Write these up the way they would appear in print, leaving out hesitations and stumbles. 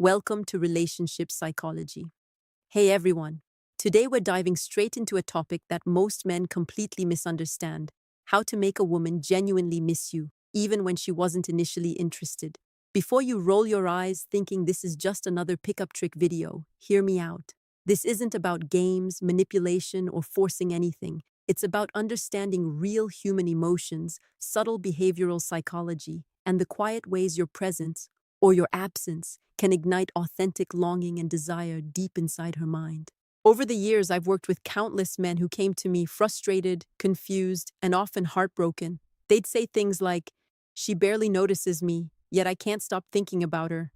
Welcome to Relationship Psychology. Hey everyone. Today we're diving straight into a topic that most men completely misunderstand: how to make a woman genuinely miss you, even when she wasn't initially interested. Before you roll your eyes thinking this is just another pickup trick video, hear me out. This isn't about games, manipulation, or forcing anything. It's about understanding real human emotions, subtle behavioral psychology, and the quiet ways your presence, or your absence, can ignite authentic longing and desire deep inside her mind. Over the years, I've worked with countless men who came to me frustrated, confused, and often heartbroken. They'd say things like, "She barely notices me, yet I can't stop thinking about her."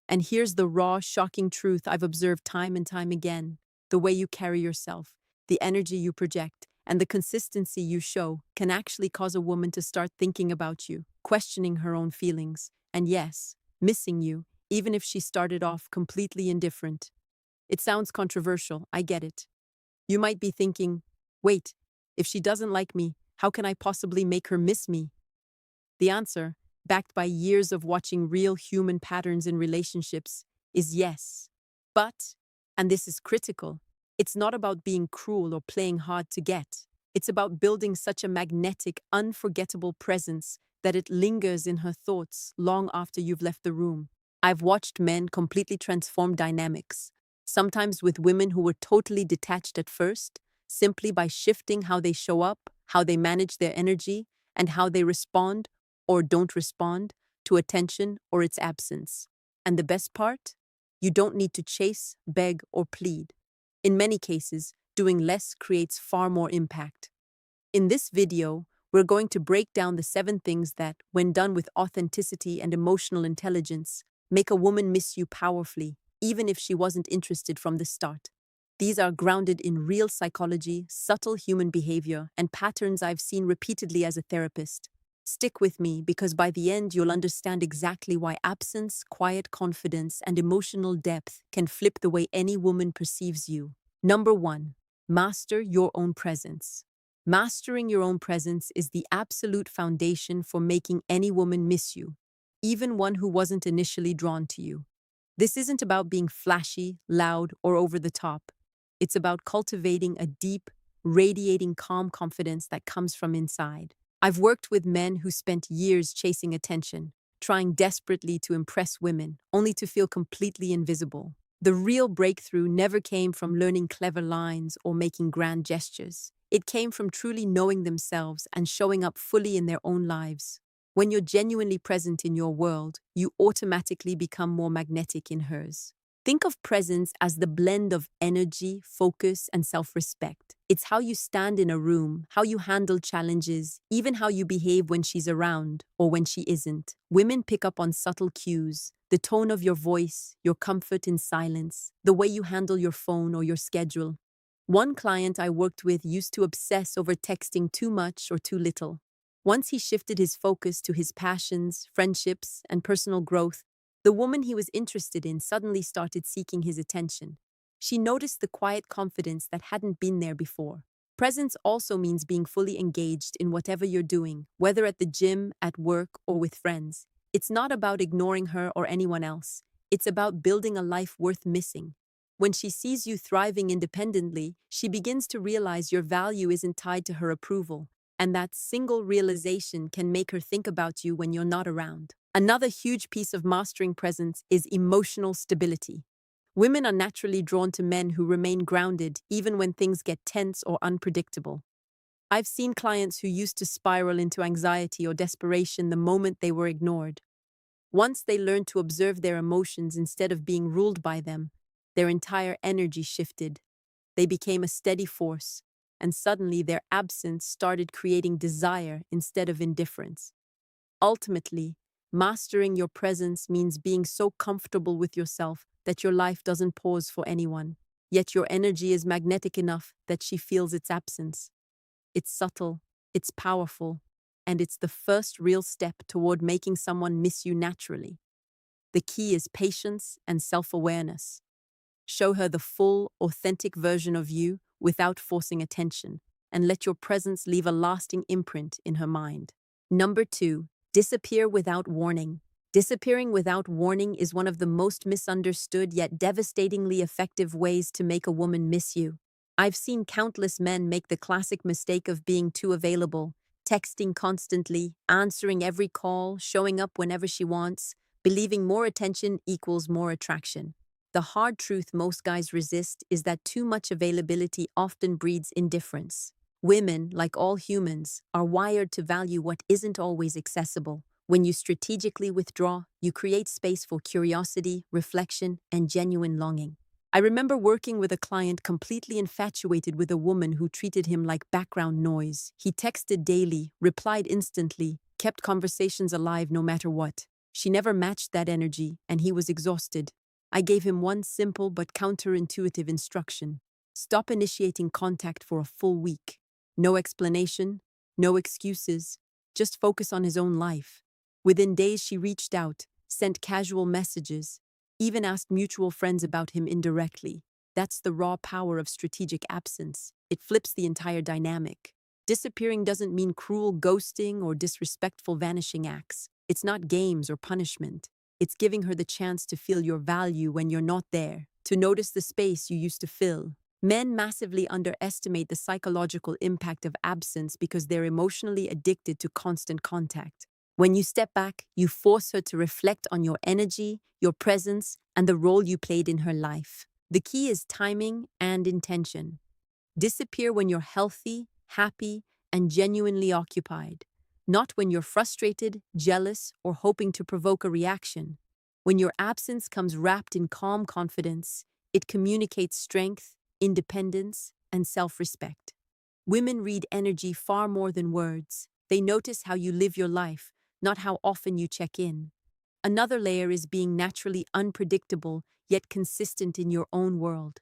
And here's the raw, shocking truth I've observed time and time again: the way you carry yourself, the energy you project, and the consistency you show can actually cause a woman to start thinking about you, questioning her own feelings, and yes, missing you, even if she started off completely indifferent. It sounds controversial, I get it. You might be thinking, wait, if she doesn't like me, how can I possibly make her miss me? The answer, backed by years of watching real human patterns in relationships, is yes. But, and this is critical, it's not about being cruel or playing hard to get. It's about building such a magnetic, unforgettable presence that it lingers in her thoughts long after you've left the room. I've watched men completely transform dynamics, sometimes with women who were totally detached at first, simply by shifting how they show up, how they manage their energy, and how they respond or don't respond to attention or its absence. And the best part? You don't need to chase, beg, or plead. In many cases, doing less creates far more impact. In this video, we're going to break down the 7 things that, when done with authenticity and emotional intelligence, make a woman miss you powerfully, even if she wasn't interested from the start. These are grounded in real psychology, subtle human behavior, and patterns I've seen repeatedly as a therapist. Stick with me because by the end you'll understand exactly why absence, quiet confidence, and emotional depth can flip the way any woman perceives you. Number 1. Master your own presence. Mastering your own presence is the absolute foundation for making any woman miss you, even one who wasn't initially drawn to you. This isn't about being flashy, loud, or over the top. It's about cultivating a deep, radiating calm confidence that comes from inside. I've worked with men who spent years chasing attention, trying desperately to impress women, only to feel completely invisible. The real breakthrough never came from learning clever lines or making grand gestures. It came from truly knowing themselves and showing up fully in their own lives. When you're genuinely present in your world, you automatically become more magnetic in hers. Think of presence as the blend of energy, focus, and self-respect. It's how you stand in a room, how you handle challenges, even how you behave when she's around or when she isn't. Women pick up on subtle cues: the tone of your voice, your comfort in silence, the way you handle your phone or your schedule. One client I worked with used to obsess over texting too much or too little. Once he shifted his focus to his passions, friendships, and personal growth, the woman he was interested in suddenly started seeking his attention. She noticed the quiet confidence that hadn't been there before. Presence also means being fully engaged in whatever you're doing, whether at the gym, at work, or with friends. It's not about ignoring her or anyone else. It's about building a life worth missing. When she sees you thriving independently, she begins to realize your value isn't tied to her approval, and that single realization can make her think about you when you're not around. Another huge piece of mastering presence is emotional stability. Women are naturally drawn to men who remain grounded even when things get tense or unpredictable. I've seen clients who used to spiral into anxiety or desperation the moment they were ignored. Once they learned to observe their emotions instead of being ruled by them, their entire energy shifted. They became a steady force, and suddenly their absence started creating desire instead of indifference. Ultimately, mastering your presence means being so comfortable with yourself that your life doesn't pause for anyone, yet your energy is magnetic enough that she feels its absence. It's subtle, it's powerful, and it's the first real step toward making someone miss you naturally. The key is patience and self-awareness. Show her the full, authentic version of you without forcing attention, and let your presence leave a lasting imprint in her mind. Number 2, disappear without warning. Disappearing without warning is one of the most misunderstood yet devastatingly effective ways to make a woman miss you. I've seen countless men make the classic mistake of being too available, texting constantly, answering every call, showing up whenever she wants, believing more attention equals more attraction. The hard truth most guys resist is that too much availability often breeds indifference. Women, like all humans, are wired to value what isn't always accessible. When you strategically withdraw, you create space for curiosity, reflection, and genuine longing. I remember working with a client completely infatuated with a woman who treated him like background noise. He texted daily, replied instantly, kept conversations alive no matter what. She never matched that energy, and he was exhausted. I gave him one simple but counterintuitive instruction: stop initiating contact for a full week. No explanation, no excuses, just focus on his own life. Within days, she reached out, sent casual messages, even asked mutual friends about him indirectly. That's the raw power of strategic absence. It flips the entire dynamic. Disappearing doesn't mean cruel ghosting or disrespectful vanishing acts. It's not games or punishment. It's giving her the chance to feel your value when you're not there, to notice the space you used to fill. Men massively underestimate the psychological impact of absence because they're emotionally addicted to constant contact. When you step back, you force her to reflect on your energy, your presence, and the role you played in her life. The key is timing and intention. Disappear when you're healthy, happy, and genuinely occupied, not when you're frustrated, jealous, or hoping to provoke a reaction. When your absence comes wrapped in calm confidence, it communicates strength, independence, and self-respect. Women read energy far more than words. They notice how you live your life, not how often you check in. Another layer is being naturally unpredictable, yet consistent in your own world.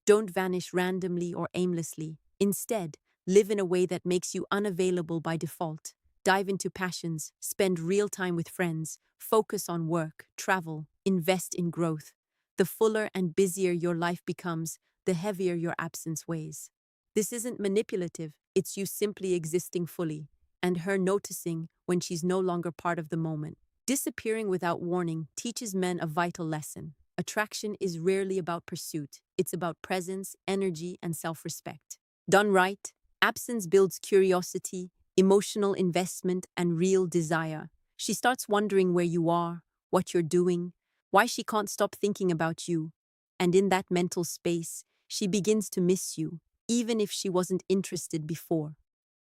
Don't vanish randomly or aimlessly. Instead, live in a way that makes you unavailable by default. Dive into passions, spend real time with friends, focus on work, travel, invest in growth. The fuller and busier your life becomes, the heavier your absence weighs. This isn't manipulative, it's you simply existing fully, and her noticing when she's no longer part of the moment. Disappearing without warning teaches men a vital lesson. Attraction is rarely about pursuit, it's about presence, energy, and self-respect. Done right, absence builds curiosity, emotional investment, and real desire. She starts wondering where you are, what you're doing, why she can't stop thinking about you. And in that mental space, she begins to miss you, even if she wasn't interested before.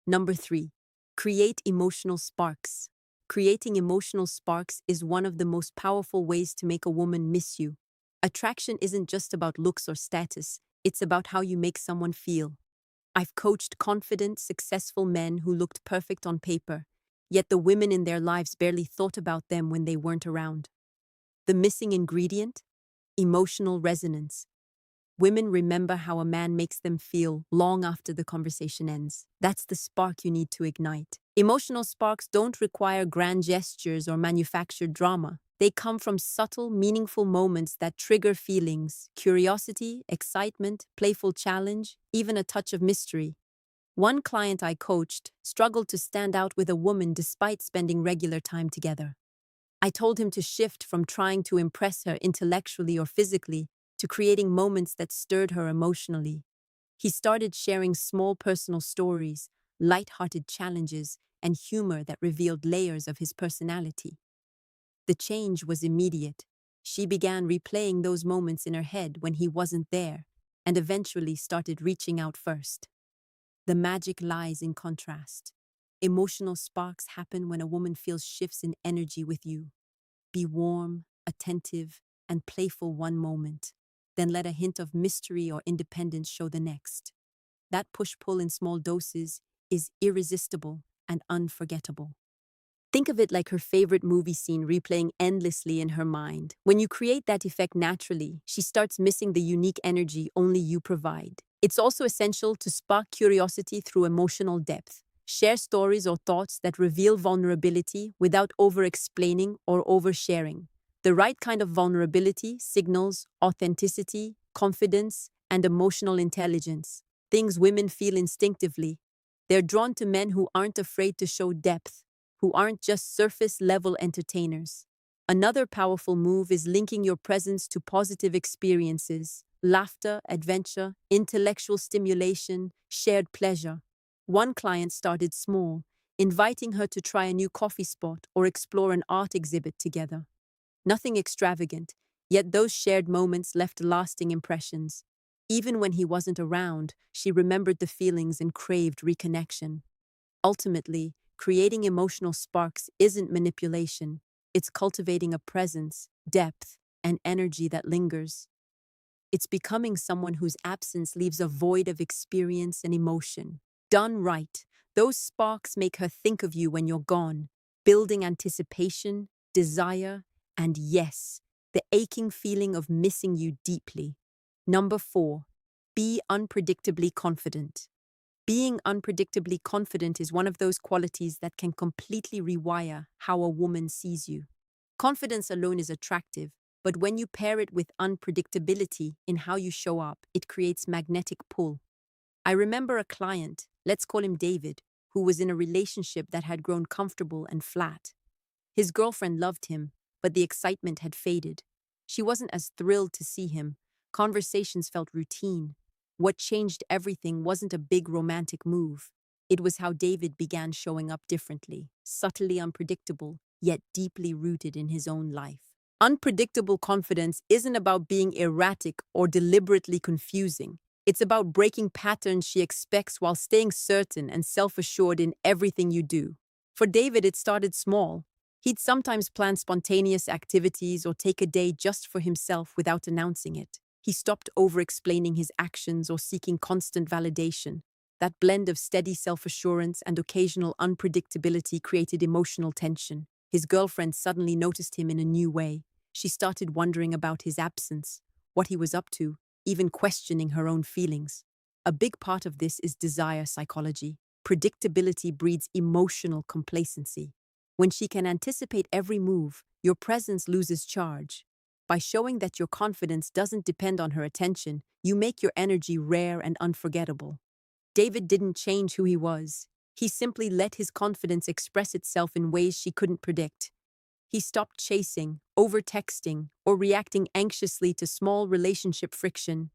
Number 3. Create emotional sparks. Creating emotional sparks is one of the most powerful ways to make a woman miss you. Attraction isn't just about looks or status, it's about how you make someone feel. I've coached confident, successful men who looked perfect on paper, yet the women in their lives barely thought about them when they weren't around. The missing ingredient? Emotional resonance. Women remember how a man makes them feel long after the conversation ends. That's the spark you need to ignite. Emotional sparks don't require grand gestures or manufactured drama. They come from subtle, meaningful moments that trigger feelings: curiosity, excitement, playful challenge, even a touch of mystery. One client I coached struggled to stand out with a woman despite spending regular time together. I told him to shift from trying to impress her intellectually or physically to creating moments that stirred her emotionally. He started sharing small personal stories, light-hearted challenges, and humor that revealed layers of his personality. The change was immediate. She began replaying those moments in her head when he wasn't there, and eventually started reaching out first. The magic lies in contrast. Emotional sparks happen when a woman feels shifts in energy with you. Be warm, attentive, and playful one moment, then let a hint of mystery or independence show the next. That push-pull in small doses is irresistible and unforgettable. Think of it like her favorite movie scene replaying endlessly in her mind. When you create that effect naturally, she starts missing the unique energy only you provide. It's also essential to spark curiosity through emotional depth. Share stories or thoughts that reveal vulnerability without over-explaining or oversharing. The right kind of vulnerability signals authenticity, confidence, and emotional intelligence, things women feel instinctively. They're drawn to men who aren't afraid to show depth, who aren't just surface-level entertainers. Another powerful move is linking your presence to positive experiences, laughter, adventure, intellectual stimulation, shared pleasure. One client started small, inviting her to try a new coffee spot or explore an art exhibit together. Nothing extravagant, yet those shared moments left lasting impressions. Even when he wasn't around, she remembered the feelings and craved reconnection. Ultimately, creating emotional sparks isn't manipulation, it's cultivating a presence, depth, and energy that lingers. It's becoming someone whose absence leaves a void of experience and emotion. Done right, those sparks make her think of you when you're gone, building anticipation, desire, and yes, the aching feeling of missing you deeply. Number 4, be unpredictably confident. Being unpredictably confident is one of those qualities that can completely rewire how a woman sees you. Confidence alone is attractive, but when you pair it with unpredictability in how you show up, it creates magnetic pull. I remember a client, let's call him David, who was in a relationship that had grown comfortable and flat. His girlfriend loved him, but the excitement had faded. She wasn't as thrilled to see him. Conversations felt routine. What changed everything wasn't a big romantic move. It was how David began showing up differently, subtly unpredictable, yet deeply rooted in his own life. Unpredictable confidence isn't about being erratic or deliberately confusing. It's about breaking patterns she expects while staying certain and self-assured in everything you do. For David, it started small. He'd sometimes plan spontaneous activities or take a day just for himself without announcing it. He stopped over-explaining his actions or seeking constant validation. That blend of steady self-assurance and occasional unpredictability created emotional tension. His girlfriend suddenly noticed him in a new way. She started wondering about his absence, what he was up to, even questioning her own feelings. A big part of this is desire psychology. Predictability breeds emotional complacency. When she can anticipate every move, your presence loses charge. By showing that your confidence doesn't depend on her attention, you make your energy rare and unforgettable. David didn't change who he was. He simply let his confidence express itself in ways she couldn't predict. He stopped chasing, over-texting, or reacting anxiously to small relationship friction.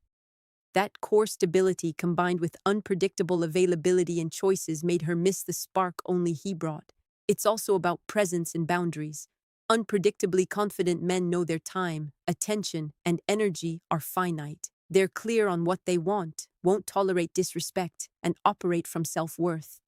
That core stability combined with unpredictable availability and choices made her miss the spark only he brought. It's also about presence and boundaries. Unpredictably confident men know their time, attention, and energy are finite. They're clear on what they want, won't tolerate disrespect, and operate from self-worth.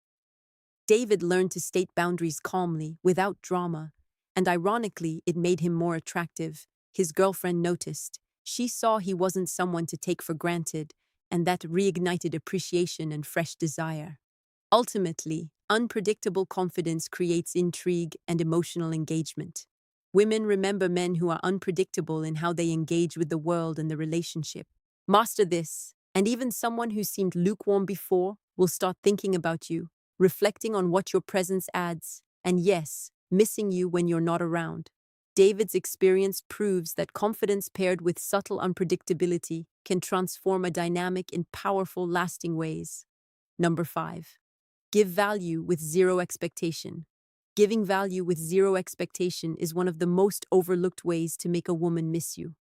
David learned to state boundaries calmly, without drama, and ironically, it made him more attractive. His girlfriend noticed. She saw he wasn't someone to take for granted, and that reignited appreciation and fresh desire. Ultimately, unpredictable confidence creates intrigue and emotional engagement. Women remember men who are unpredictable in how they engage with the world and the relationship. Master this, and even someone who seemed lukewarm before will start thinking about you, reflecting on what your presence adds, and yes, missing you when you're not around. David's experience proves that confidence paired with subtle unpredictability can transform a dynamic in powerful, lasting ways. Number 5. Give value with zero expectation. Giving value with zero expectation is one of the most overlooked ways to make a woman miss you.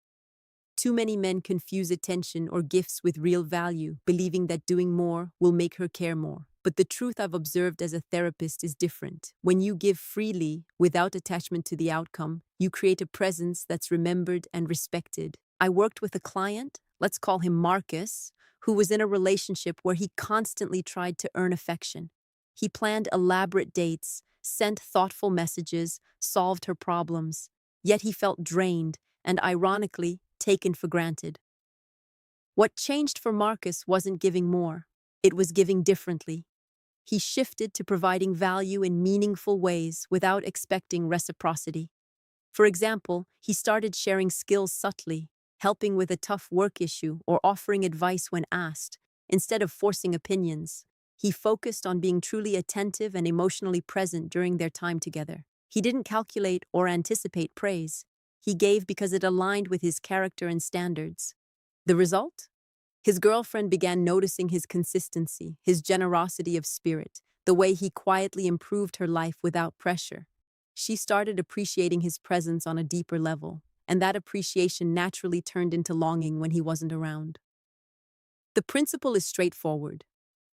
Too many men confuse attention or gifts with real value, believing that doing more will make her care more. But the truth I've observed as a therapist is different. When you give freely, without attachment to the outcome, you create a presence that's remembered and respected. I worked with a client, let's call him Marcus, who was in a relationship where he constantly tried to earn affection. He planned elaborate dates, sent thoughtful messages, solved her problems. Yet he felt drained and, ironically, taken for granted. What changed for Marcus wasn't giving more. It was giving differently. He shifted to providing value in meaningful ways without expecting reciprocity. For example, he started sharing skills subtly, helping with a tough work issue or offering advice when asked, instead of forcing opinions. He focused on being truly attentive and emotionally present during their time together. He didn't calculate or anticipate praise. He gave because it aligned with his character and standards. The result? His girlfriend began noticing his consistency, his generosity of spirit, the way he quietly improved her life without pressure. she started appreciating his presence on a deeper level, and that appreciation naturally turned into longing when he wasn't around. The principle is straightforward.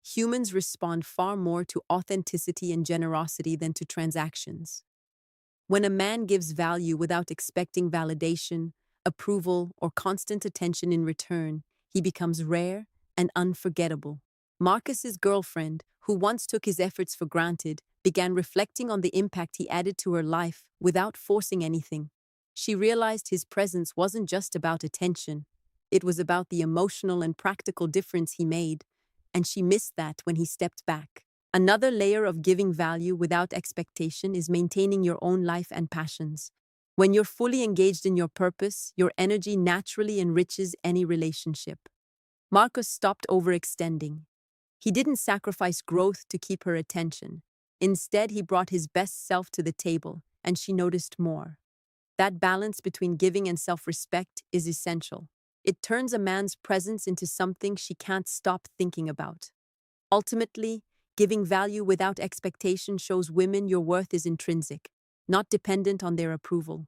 Humans respond far more to authenticity and generosity than to transactions. When a man gives value without expecting validation, approval, or constant attention in return, he becomes rare and unforgettable. Marcus's girlfriend, who once took his efforts for granted, began reflecting on the impact he added to her life without forcing anything. She realized his presence wasn't just about attention, it was about the emotional and practical difference he made, and she missed that when he stepped back. Another layer of giving value without expectation is maintaining your own life and passions. When you're fully engaged in your purpose, your energy naturally enriches any relationship. Marcus stopped overextending. He didn't sacrifice growth to keep her attention. Instead, he brought his best self to the table, and she noticed more. That balance between giving and self-respect is essential. It turns a man's presence into something she can't stop thinking about. Ultimately, giving value without expectation shows women your worth is intrinsic, not dependent on their approval.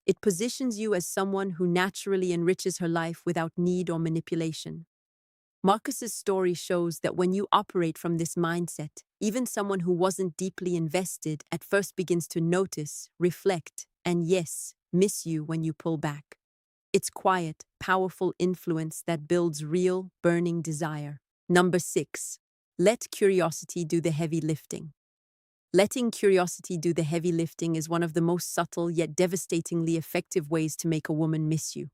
It positions you as someone who naturally enriches her life without need or manipulation. Marcus's story shows that when you operate from this mindset, even someone who wasn't deeply invested at first begins to notice, reflect, and yes, miss you when you pull back. It's quiet, powerful influence that builds real, burning desire. Number 6. Let curiosity do the heavy lifting. Letting curiosity do the heavy lifting is one of the most subtle yet devastatingly effective ways to make a woman miss you.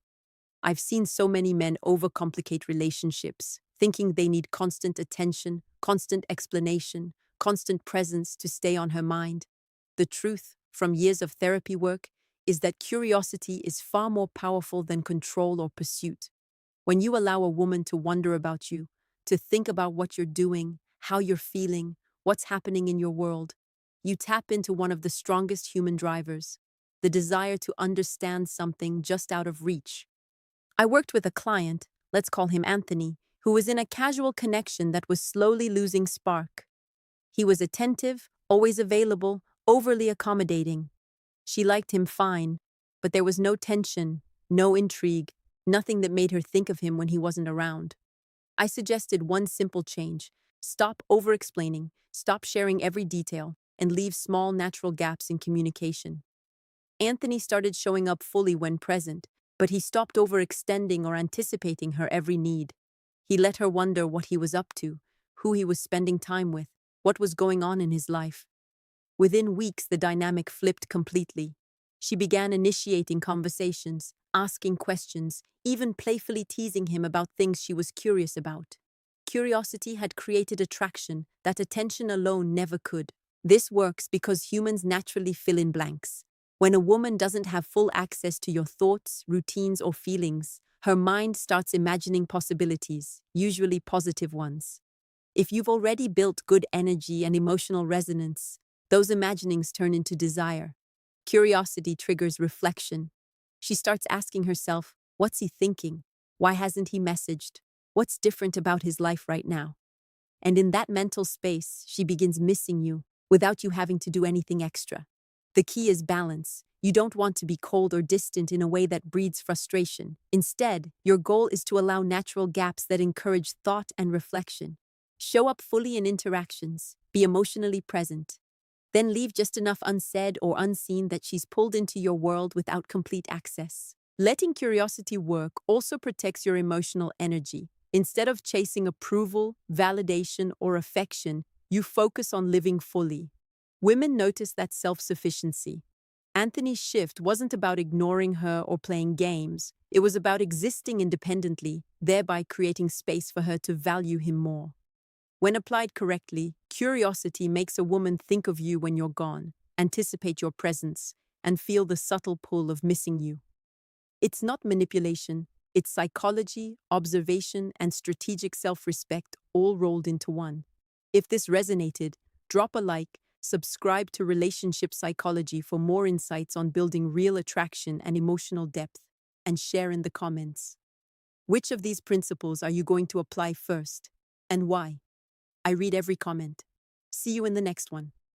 I've seen so many men overcomplicate relationships, thinking they need constant attention, constant explanation, constant presence to stay on her mind. The truth, from years of therapy work, is that curiosity is far more powerful than control or pursuit. When you allow a woman to wonder about you, to think about what you're doing, how you're feeling, what's happening in your world, you tap into one of the strongest human drivers, the desire to understand something just out of reach. I worked with a client, let's call him Anthony, who was in a casual connection that was slowly losing spark. He was attentive, always available, overly accommodating. She liked him fine, but there was no tension, no intrigue, nothing that made her think of him when he wasn't around. I suggested one simple change: stop over-explaining, stop sharing every detail, and leave small natural gaps in communication. Anthony started showing up fully when present, but he stopped overextending or anticipating her every need. He let her wonder what he was up to, who he was spending time with, what was going on in his life. Within weeks, the dynamic flipped completely. She began initiating conversations, asking questions, even playfully teasing him about things she was curious about. Curiosity had created attraction that attention alone never could. This works because humans naturally fill in blanks. When a woman doesn't have full access to your thoughts, routines, or feelings, her mind starts imagining possibilities, usually positive ones. If you've already built good energy and emotional resonance, those imaginings turn into desire. Curiosity triggers reflection. She starts asking herself, what's he thinking? Why hasn't he messaged? What's different about his life right now? And in that mental space, she begins missing you without you having to do anything extra. The key is balance. You don't want to be cold or distant in a way that breeds frustration. Instead, your goal is to allow natural gaps that encourage thought and reflection. Show up fully in interactions. Be emotionally present. Then leave just enough unsaid or unseen that she's pulled into your world without complete access. Letting curiosity work also protects your emotional energy. Instead of chasing approval, validation, or affection, you focus on living fully. Women notice that self-sufficiency. Anthony's shift wasn't about ignoring her or playing games. It was about existing independently, thereby creating space for her to value him more. When applied correctly, curiosity makes a woman think of you when you're gone, anticipate your presence, and feel the subtle pull of missing you. It's not manipulation, it's psychology, observation, and strategic self-respect all rolled into one. If this resonated, drop a like, subscribe to Relationship Psychology for more insights on building real attraction and emotional depth, and share in the comments. Which of these principles are you going to apply first, and why? I read every comment. See you in the next one.